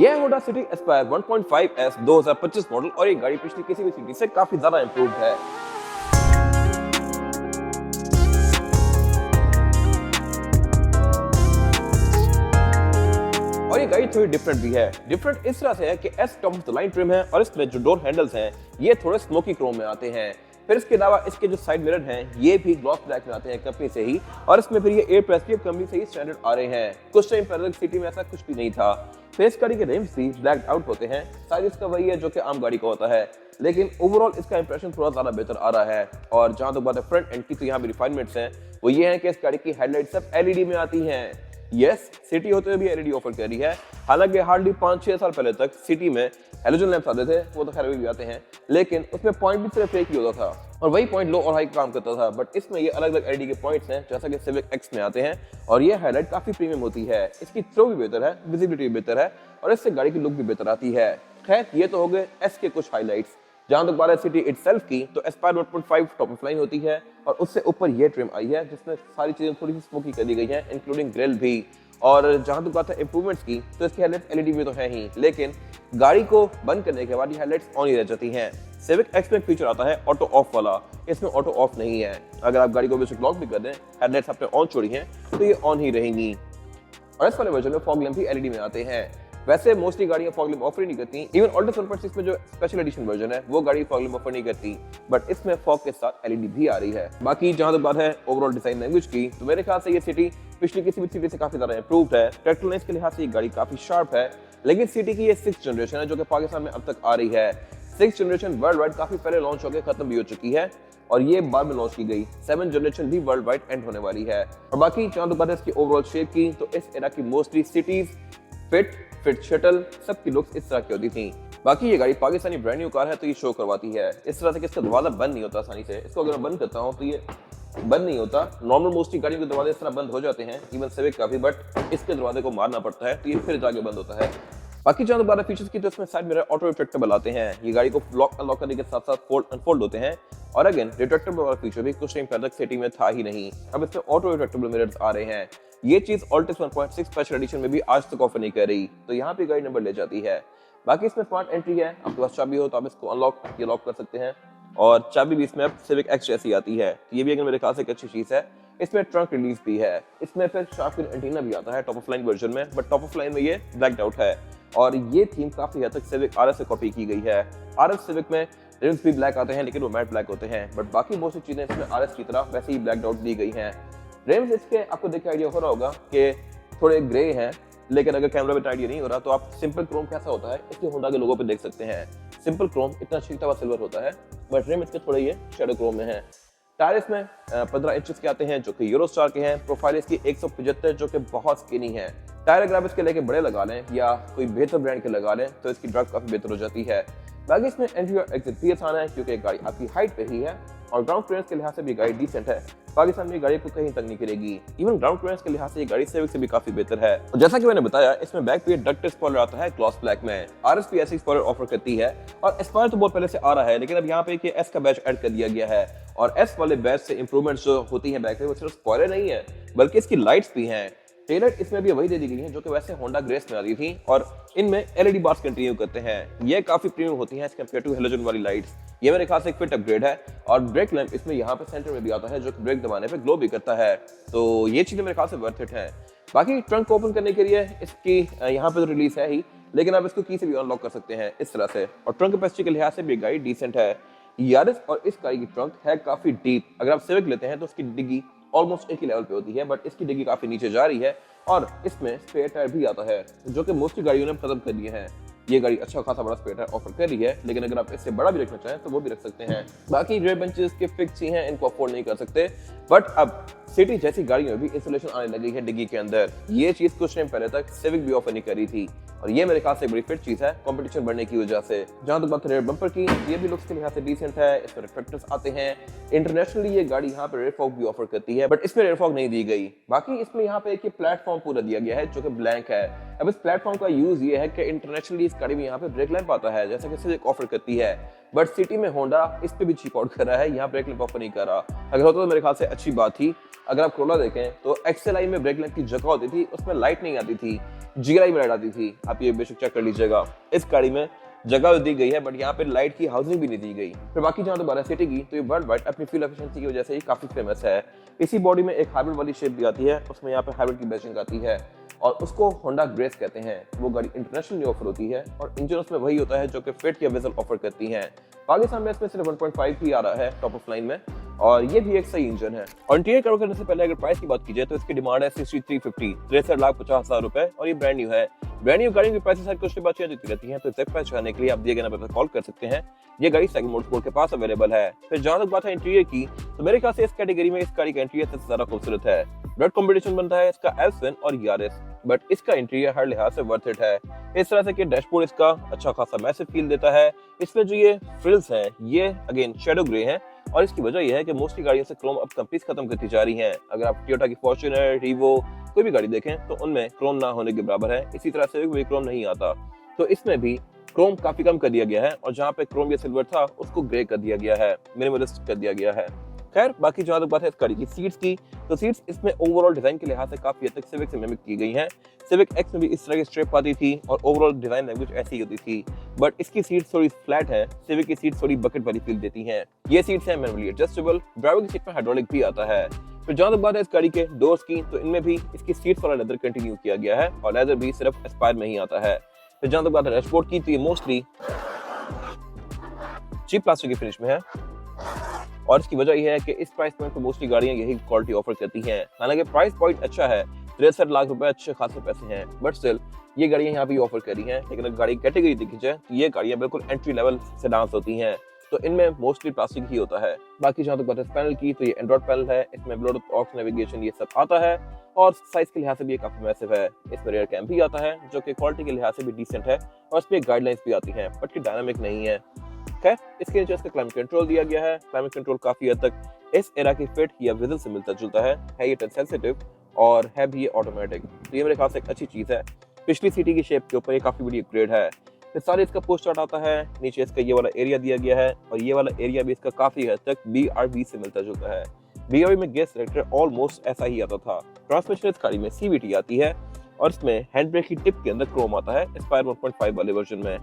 यह Honda city Aspire 1.5S 2025 model और ये गाड़ी पिछली किसी भी सिटी से काफी ज्यादा इंप्रूव्ड है। और ये गाड़ी थोड़ी डिफरेंट भी है। डिफरेंट इस तरह से है कि S top of the line trim है और इसमें जो डोर हैंडल्स हैं ये थोड़े स्मोकी क्रोम में आते हैं। फिर इसके अलावा इसके जो साइड मिरर हैं ये भी ग्लॉस ब्लैक में आते हैं कंपनी से ही, और इसमें फिर ये एयर प्रेस की कंपनी से ही स्टैंडर्ड आ रहे हैं। कुछ टाइम पहले सिटी में ऐसा कुछ भी नहीं था। फिर इस गाड़ी के रिम्स भी ब्लैक आउट होते हैं। साइज इसका वही है जो कि आम गाड़ी का होता है, लेकिन ओवरऑल इसका इंप्रेशन थोड़ा ज्यादा बेहतर आ रहा है। और जहां तक बात है फ्रंट एंड की, तो यहाँ भी रिफाइनमेंट्स हैं। वो ये है कि इस गाड़ी की हेडलाइट सब एलईडी में आती हैं। यस, सिटी होते हुए भी एलईडी ऑफर कर रही है। हालांकि हार्डली 5-6 साल पहले तक सिटी में हेलोजन लैंप्स आते थे, वो तो खैर अभी भी आते हैं, लेकिन उसमें पॉइंट भी सिर्फ एक ही होता था और वही पॉइंट लो और हाई काम करता था। बट इसमें ये अलग अलग एलईडी के पॉइंट्स हैं जैसा कि सिविक एक्स में आते हैं, और ये हाईलाइट काफी प्रीमियम होती है। इसकी थ्रो भी बेहतर है, विजिबिलिटी भी बेहतर है और इससे गाड़ी की लुक भी बेहतर आती है। खैर, ये तो हो गए एस के कुछ हाईलाइट्स। जहां तक बात है सिटी इटसेल्फ की, तो एस्पायर 1.5 टॉप ऑफ लाइन होती है और उससे ऊपर ये ट्रिम आई है जिसमें सारी चीजें थोड़ी सी स्मोकी कर दी गई है, इंक्लूडिंग ग्रिल भी। और जहां तक बात है इंप्रूवमेंट्स की, तो इसकी हेडलाइट्स एलईडी में तो है ही, लेकिन गाड़ी को बंद करने के बाद ये हेडलाइट्स ऑन ही रह जाती हैं। सिविक एक्स में एक फीचर आता है ऑटो ऑफ वाला, इसमें ऑटो ऑफ नहीं है। अगर आप गाड़ी को बेसिक लॉक भी कर दें, हेडलाइट्स आपने ऑन छोड़ी हैं, तो ये ऑन ही रहेंगी। और इस वाले वर्जन में फॉग लैंप भी एलईडी में आते हैं। वैसे मोस्टली गाड़ियां फॉग लैंप ऑफर नहीं करती, इवन ऑल्टो 1.6 में जो स्पेशल एडिशन वर्जन है वो गाड़ी फॉग लैंप ऑफर नहीं करती, बट इसमें फॉग के साथ एलईडी भी आ रही है। बाकी जहां तक बात है ओवरऑल डिजाइन लैंग्वेज की, तो मेरे ख्याल से ये सिटी पिछली किसी भी सिटी से काफी ज्यादा इंप्रूव्ड है। टेक्नोलॉजी के लिहाज से ये गाड़ी काफी शार्प है, लेकिन सिटी की ये 6th जनरेशन है जो कि पाकिस्तान में अब तक आ रही है। 6th जनरेशन वर्ल्ड वाइड काफी पहले लॉन्च होकर खत्म भी हो चुकी है और ये बाद में लॉन्च की गई 7th जनरेशन भी वर्ल्ड वाइड एंड होने वाली है। और बाकी जहां तक बात है इसकी ओवरऑल शेप की, तो इस एरा की मोस्टली सिटीज फिट शटल सबकी लुक्स इस तरह की होती थी। बाकी ये गाड़ी पाकिस्तानी ब्रांड न्यू कार है तो ये शो करवाती है इस तरह से कि इसका दरवाजा बंद नहीं होता आसानी से। इसको अगर मैं बंद करता हूँ तो ये बंद नहीं होता। नॉर्मल मोस्टली गाड़ियों के दरवाजे इस तरह बंद हो जाते हैं, इवन सिविक का भी, बट इसके दरवाजे को मारना पड़ता है तो ये फिर जाके बंद होता है। बाकी जहां बात फीचर्स की, तो इसमें साइड मिरर ऑटो रिट्रैक्टेबल आते हैं। ये गाड़ी को लॉक अनलॉक करने के साथ साथ फोल्ड अनफोल्ड होते हैं। और अगेन रिट्रैक्टेबल वाला फीचर भी कुछ टाइम पहले तक सिटी में था ही नहीं, अब इसमें ऑटो रिट्रैक्टेबल मिरर्स आ रहे हैं। ये चीज ऑल्टिस 1.6 स्पेशल एडिशन में भी आज तक ऑफर नहीं कर रही, तो यहाँ पे गाड़ी नंबर ले जाती है। बाकी इसमें स्मार्ट एंट्री है, आपके पास चाबी हो तो आप इसको अनलॉक या लॉक कर सकते हैं, और चाबी भी इसमें सिविक एक्स जैसी आती है, ये भी अगर मेरे ख्याल से एक अच्छी चीज है। इसमें ट्रंक रिलीज भी है। इसमें फिर शार्क फिन एंटीना भी आता है टॉप ऑफ लाइन वर्जन में, बट टॉप ऑफ लाइन में ये ब्लैक्ड आउट है और ये थीम काफी हद तक सिविक आरएस से कॉपी की गई है। आरएस सिविक में रिम्स भी ब्लैक आते हैं, लेकिन वो मैट ब्लैक होते हैं, बट बाकी बहुत सी चीजें इसमें आरएस की तरह वैसे ही ब्लैक आउट दी गई हैं। रिम्स इसके आपको देख के आइडिया हो रहा होगा कि थोड़े ग्रे हैं, लेकिन अगर कैमरा में आइडिया नहीं हो रहा तो आप सिंपल क्रोम कैसा होता है इसके होंडा के लोगो पे देख सकते हैं। सिंपल क्रोम इतना छिलता हुआ सिल्वर होता है, बट रिम इसके थोड़े ये शेडो क्रोम में है। टायर इसमें 15 इंचेस के आते हैं जो कि यूरो स्टार के हैं। प्रोफाइल इसकी 175 जो कि बहुत स्किनी है। टायर अगर आप इसके लेके बड़े लगा लें या कोई बेहतर ब्रांड के लगा लें तो इसकी ड्राइव काफी बेहतर हो जाती है। बाकी इसमें एंट्री और एग्जिट भी आसान है क्योंकि गाड़ी आपकी हाइट पे ही है, और ग्राउंड क्लियरेंस के लिहाज से भी गाड़ी डिसेंट है। पाकिस्तान में गाड़ी को कहीं तक नहीं करेगी, इवन ग्राउंड क्लियरेंस के लिहाज से ये गाड़ी सिविक से भी काफी बेहतर है। और जैसा कि मैंने बताया, इसमें बैक पे डक्टेड स्पॉइलर आता है ग्लॉस ब्लैक में। आरएस भी ऐसी स्पॉइलर ऑफर करती है, और एस्पायर तो बहुत पहले से आ रहा है, लेकिन अब यहाँ पे एस का बैच ऐड कर दिया गया है। और एस वाले बैच से इंप्रूवमेंट्स जो होती है बैक में, वो सिर्फ स्पॉइलर नहीं है बल्कि इसकी लाइट्स भी हैं। टेलर इसमें भी वही दे दी गई है जो कि वैसे होंडा ग्रेस में आ रही थी, और इनमें एलईडी बार्स कंटिन्यू करते हैं। ये काफी प्रीमियम होती हैं एज कंपेयर टू हेलोजन वाली लाइट्स। ये मेरे ख्याल से एक फिट अपग्रेड है। और ब्रेक लैंप इसमें यहाँ पे सेंटर में भी आता है जो कि ब्रेक दबाने पे ग्लो भी करता है, तो ये चीजें मेरे ख्याल से वर्थ इट है। बाकी ट्रंक ओपन करने के लिए इसकी यहाँ पे तो रिलीज है ही, लेकिन आप इसको की से भी अनलॉक कर सकते हैं इस तरह से। और ट्रंक कैपेसिटी के लिहाज से भी गाड़ी डिसेंट है। यारिस और इस गाड़ी की ट्रंक है काफी डीप। अगर आप सिविक लेते हैं तो उसकी डिग्गी ऑलमोस्ट एक ही लेवल पे होती है, बट इसकी डिग्गी काफी नीचे जा रही है। और इसमें स्पेयर टायर भी आता है जो कि मोस्टली गाड़ियों ने खत्म कर दिए हैं। ये गाड़ी अच्छा खासा बड़ा स्पेयर टायर ऑफर कर रही है, लेकिन अगर आप इससे बड़ा भी रखना चाहें तो वो भी रख सकते हैं। बाकी रेयर बेंचेस के फिक्स ही हैं, इनको अफोर्ड नहीं कर सकते, बट अब सिटी जैसी गाड़ियों में भी इंसुलेशन आने लगी है डिग्गी के अंदर। ये चीज कुछ टाइम पहले तक सिविक भी ऑफर नहीं करी थी, और ये मेरे ख्याल से बड़ी फिट चीज है कंपटीशन बढ़ने की वजह से। जहां तक बात रेयर बम्पर की, ये भी लुक्स के लिहाज से डिसेंट है। इसमें रिफ्लेक्टर्स आते हैं। इंटरनेशनली ये गाड़ी यहाँ पे रेयर फॉग भी ऑफर करती है, बट इसमें रेयर फॉग नहीं दी गई। बाकी इसमें यहाँ पे एक प्लेटफॉर्म पूरा दिया गया है जो कि ब्लैंक है। अब इस प्लेटफॉर्म का यूज ये है कि इंटरनेशनली इस गाड़ी में यहाँ पे ब्रेक लैंप आता है जैसा कि सिविक ऑफर करती है, बट सिटी में होंडा इस पे भी चीप आउट कर रहा है, यहाँ ब्रेक लैंप ऑफर नहीं कर रहा। अगर होता तो मेरे ख्याल से अच्छी बात थी। अगर आप कोरोला देखें तो एक्सएलआई में ब्रेक लैंप की जगह होती थी, उसमें लाइट नहीं आती थी, जीआई में लाइट आती थी। आप ये बेशक चेक कर लीजिएगा। इस गाड़ी में जगह दी गई है बट यहाँ पे लाइट की हाउसिंग भी नहीं दी गई। फिर बाकी जहाँ दोबारा सिटी की तो ये वर्ल्ड वाइड अपनी फ्यूल एफिशिएंसी की वजह से ही काफी फेमस है। इसी बॉडी में एक हाइब्रिड वाली शेप भी आती है, उसमें यहाँ पे हाइब्रिड की बैचिंग आती है और उसको होंडा ग्रेस कहते हैं। वो गाड़ी इंटरनेशनली ऑफर होती है और इंजन उसमें वही होता है जो कि फिट या विजल ऑफर करती है। पाकिस्तान में इसमें सिर्फ 1.5 ही आ रहा है टॉप ऑफ लाइन में और ये भी एक सही इंजन है। और इंटीरियर कवर करने से पहले अगर प्राइस की बात की जाए तो इसकी डिमांड है 6350, 63,50,000 रुपए और ये ब्रांड न्यू है। ब्रांड न्यू गाड़ी की प्राइस सारी कुछ बात चेंज होती रहती है, तो एग्जैक्ट प्राइस जानने के लिए आप दिए गए नंबर पर कॉल कर सकते हैं। ये गाड़ी साइकिल मोटरस्पोर्ट के पास अवेलेबल है। फिर जहां तक बात है इंटीरियर की तो मेरे ख्याल से इस कैटेगरी में इस गाड़ी का इंटीरियर सबसे ज्यादा खूबसूरत है। ब्लड कॉम्बिनेशन बनता है इसका एल्सन और यारिस, बट इसका इंटीरियर हर लिहाज से वर्थ इट है। इस तरह से कि डैशबोर्ड इसका अच्छा खासा मैसिव फील देता है। इसमें जो ये फ्रिल्स हैं ये अगेन शैडो ग्रे हैं और इसकी वजह यह है कि मोस्टली गाड़ियों से क्रोम अब कंपनीज खत्म करती जा रही हैं। अगर आप टोयोटा की फॉर्च्यूनर, रीवो कोई भी गाड़ी देखें तो उनमें क्रोम ना होने के बराबर है। इसी तरह से भी क्रोम नहीं आता, तो इसमें भी क्रोम काफी कम कर दिया गया है और जहाँ पे क्रोम या सिल्वर था उसको ग्रे कर दिया गया है, मिनिमलिस्ट कर दिया गया है। खैर बाकी जहाँ तक बात है इस गाड़ी की सीट्स की, तो सीट्स इसमें ओवरऑल डिजाइन के लिहाज से काफी हद तक सिविक से मिमिक की गई हैं। सिविक एक्स में भी इस तरह की स्ट्रिप आती थी और ओवरऑल डिजाइन लैंग्वेज ऐसी ही होती थी, बट इसकी सीट थोड़ी फ्लैट है, सिविक की सीट थोड़ी बकेट वाली फील देती हैं। ये सीट्स हैं मैनुअली एडजस्टेबल, ड्राइवर की सीट में हाइड्रोलिक भी आता है। फिर जहाँ तक बात है इस गाड़ी के डोर्स की, तो इनमें भी इसकी सीट्स वाला लेदर कंटिन्यू किया गया है और लेदर भी सिर्फ एस्पायर में ही आता है। फिर जहाँ तक बात है डैशबोर्ड की, तो ये मोस्टली चीप प्लास्टिक की फिनिश में है और इसकी वजह यह है कि इस प्राइस पॉइंट पे मोस्टली गाड़ियां यही क्वालिटी ऑफर करती हैं। हालांकि प्राइस पॉइंट अच्छा है, 63 लाख रुपए अच्छे खासे पैसे हैं, बट स्टिल ये गाड़ियां यहाँ भी ऑफर करी हैं। लेकिन अगर गाड़ी कैटेगरी देखी जाए तो ये गाड़ियां बिल्कुल एंट्री लेवल सेडान्स होती हैं, तो इनमें मोस्टली प्लास्टिक ही होता है। बाकी जहाँ तक बात है पैनल की, तो ये एंड्रॉइड पैनल है, इसमें ब्लूटूथ ऑक्स नेविगेशन ये सब आता है और साइज के लिहाज से भी ये काफी मैसिव है। इसमें रेयर कैम भी आता है जो कि क्वालिटी के लिहाज से भी डिसेंट है और इसमें गाइडलाइंस भी आती हैं, बट की डायनामिक नहीं है। खैर इसके नीचे इसका क्लाइमेट कंट्रोल दिया गया है। क्लाइमेट कंट्रोल काफी हद तक इस एरा की फिट या विजल से मिलता जुलता है ये टच सेंसिटिव और है भी ये ऑटोमेटिक, तो ये मेरे ख्याल से एक अच्छी चीज है। पिछली सीटी की शेप के ऊपर ये काफी बड़ी अपग्रेड है। फिर सारे इसका पोस्ट स्टार्ट आता है, नीचे इसका ये वाला एरिया दिया गया है और ये वाला एरिया भी इसका काफी हद तक BRV से मिलता जुलता है। BRV में गेस सिलेक्टर ऑलमोस्ट ऐसा ही आता था। ट्रांसमिशन इस गाड़ी में CVT आती है और इसमें हैंड ब्रेक की टिप के अंदर क्रोम आता है एस्पायर 1.5 वाले वर्जन में।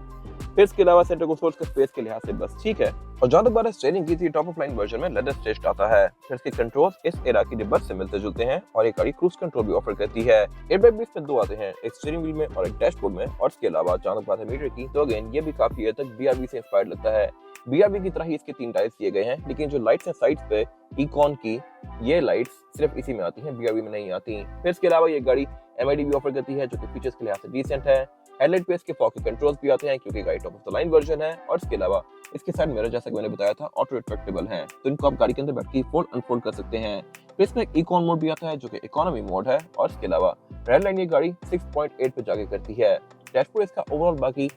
फिर इसके अलावा सेंटर कंसोल का स्पेस के लिहाज से बस ठीक है। और जहाँ तक बात है स्टीयरिंग की, थी टॉप ऑफ लाइन वर्जन में लेदर स्ट्रेच्ड आता है। फिर इसके कंट्रोल्स इस एरा की बस से मिलते जुलते हैं और एक गाड़ी क्रूज कंट्रोल भी ऑफर करती है। एयरबैग भी इसमें 2 आते हैं, एक स्टीयरिंग व्हील में और एक डैशबोर्ड में। और इसके अलावा जहाँ तक बात है मीटर की, तो अगेन ये भी काफी हद तक BRV से इंस्पायर्ड लगता है। BRV की तरह ही इसके 3 टायर्स दिए गए हैं, लेकिन जो लाइट्स हैं साइड्स पे इकॉन की, ये लाइट्स सिर्फ इसी में आती हैं, BRV में नहीं आती। फिर इसके अलावा ये गाड़ी MID भी ऑफर करती है जो कि फीचर्स के लिहाज से डिसेंट है। हेडलाइट पे इसके फॉग के कंट्रोल्स भी आते हैं क्योंकि गाड़ी top of the line version है। और इसके अलावा इसके साइड मिरर जैसा कि मैंने बताया था ऑटो रिट्रैक्टेबल हैं, तो इनको आप गाड़ी के अंदर बैठ के फोल्ड अनफोल्ड कर सकते हैं। फिर इसमें इकोन मोड भी आता है जो कि इकोनॉमी मोड है। और इसके अलावा रेड लाइन ये गाड़ी 6.8 पे जाके करती है। डैशबोर्ड इसका ओवरऑल बाकी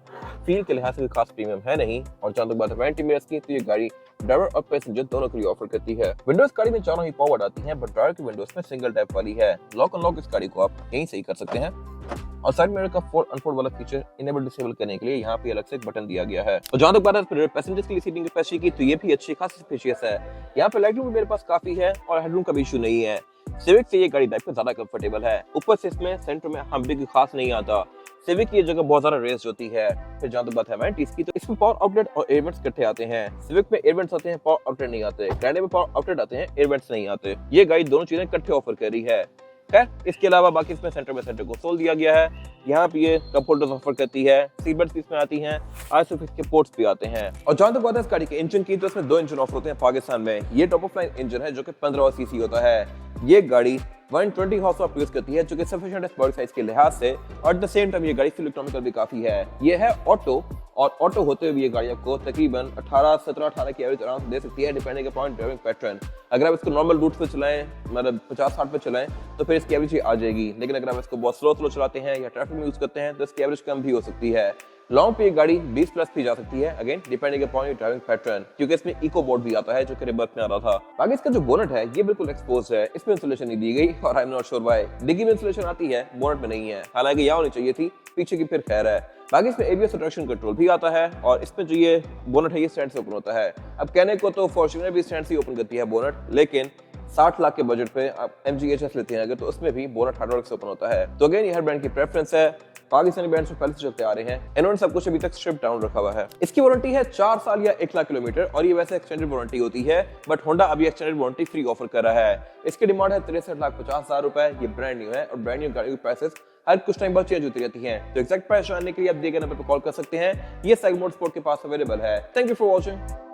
फील के लिहाज से खास प्रीमियम है नहीं। और जहाँ तक बात है वारंटी मिरर्स की, तो ये गाड़ी ड्राइवर और पैसेंजर दोनों के लिए ऑफर करती है। विंडोज गाड़ी में चारों ही पावर्ड आती हैं, बट ड्राइवर की विंडोज में सिंगल टैप वाली है। लॉक अनलॉक इस गाड़ी को आप यहीं से ही कर सकते हैं। और साइड मिरर का फोल्ड अनफोल्ड वाला फीचर इनेबल डिसेबल करने के लिए यहाँ पे अलग से एक बटन दिया गया है। और जहाँ तक बात है पैसेंजर्स के लिए सीटिंग कैपेसिटी की, तो ये भी अच्छी खासी स्पेशियस है। यहाँ पे लेग रूम भी मेरे पास काफी है और हेडरूम का भी इशू नहीं है। सिविक से ये गाड़ी ड्राइव में ज्यादा कंफर्टेबल है। ऊपर से इसमें सेंटर में हम्बी की खास नहीं आता। सिविक की ये जगह बहुत ज्यादा रेस होती है। फिर जहाँ तक बात है वारंटीज की, तो इसमें पावर आउटलेट और एयरवेंट्स इकट्ठे आते हैं। सिविक में एयरवेंट्स आते हैं, पावर आउटलेट नहीं आते। ग्रैंडे में पावर आउटलेट आते हैं, एयरवेंट्स नहीं आते। ये गाड़ी दोनों चीजें इकट्ठे ऑफर कर रही है। खैर इसके अलावा बाकी इसमें सेंटर में सेंटर कंसोल दिया गया है। यहाँ पे ये कप होल्डर्स ऑफर करती है, सीट बेल्ट भी इसमें आती हैं, आइसोफिक्स के पोर्ट्स भी आते हैं। और जहाँ तक बात है इस गाड़ी के इंजन की, तो इसमें 2 इंजन ऑफर होते हैं पाकिस्तान में। ये टॉप ऑफ लाइन इंजन है जो कि 1500 सीसी होता है। ये गाड़ी 120 हॉर्स पावर प्रोड्यूस करती है जो कि सफिशिएंट है बॉडी साइज के लिहाज से। और एट द सेम टाइम ये गाड़ी फ्यूल इकोनॉमिकल भी काफी है। ये है ऑटो, और ऑटो होते हुए ये गाड़ी आपको तकरीबन 18 की एवरेज आराम से दे सकती है, डिपेंडिंग अपॉन ड्राइविंग पैटर्न। अगर आप इसको नॉर्मल रूट पे चलाएं, मतलब 50-60 पे चलाएं, तो फिर इसकी एवरेज आ जाएगी। लेकिन अगर आप इसको बहुत स्लो चलाते हैं या ट्रैफिक में यूज करते हैं तो इसकी एवरेज कम भी हो सकती है। लॉन्ग पे गाड़ी 20 प्लस भी जा सकती है, again depending upon your driving pattern, क्योंकि इसमें इको मोड भी आता है जो कि रिवर्स में आ रहा था। बाकी इसका जो बोनट है ये बिल्कुल एक्सपोज है, इसमें इंसुलेशन नहीं दी गई और I am not sure why. डिग्गी में इंसुलेशन आती है, बोनट में नहीं है, हालांकि यहाँ होनी चाहिए थी, पीछे की फिर खैर है। बाकी इसमें एबीएस ट्रैक्शन कंट्रोल भी आता है और इसमें जो ये बोनट है ये स्टैंड से ओपन होता है। अब कहने को तो फॉर्च्यूनर भी स्टैंड से ओपन करती है बोनट, लेकिन 60 लाख के बजट पे आप MG लेते हैं अगर तो उसमें भी बोनट हाइड्रोलिक से ओपन होता है। तो अगेन ये हर ब्रांड की प्रेफरेंस है, पाकिस्तानी ब्रांड्स पहले से चलते आ रहे हैं, इन्होंने सब कुछ अभी तक स्ट्रिप डाउन रखा हुआ है। इसकी वारंटी है 4 साल या 1 लाख किलोमीटर और ये वैसे एक्सटेंडेड वारंटी होती है, बट होंडा अभी एक्सटेंडेड वारंटी फ्री ऑफर कर रहा है। इसकी डिमांड है 63,50,000 रुपए, ये ब्रांड न्यू है और ब्रांड न्यू गाड़ी की प्राइसेस हर कुछ टाइम बाद चेंज होती रहती हैं। तो एग्जैक्ट प्राइस जानने के लिए आप दिए गए नंबर पर कॉल कर सकते हैं, ये साइक मोटरस्पोर्ट के पास अवेलेबल है। Thank you for watching.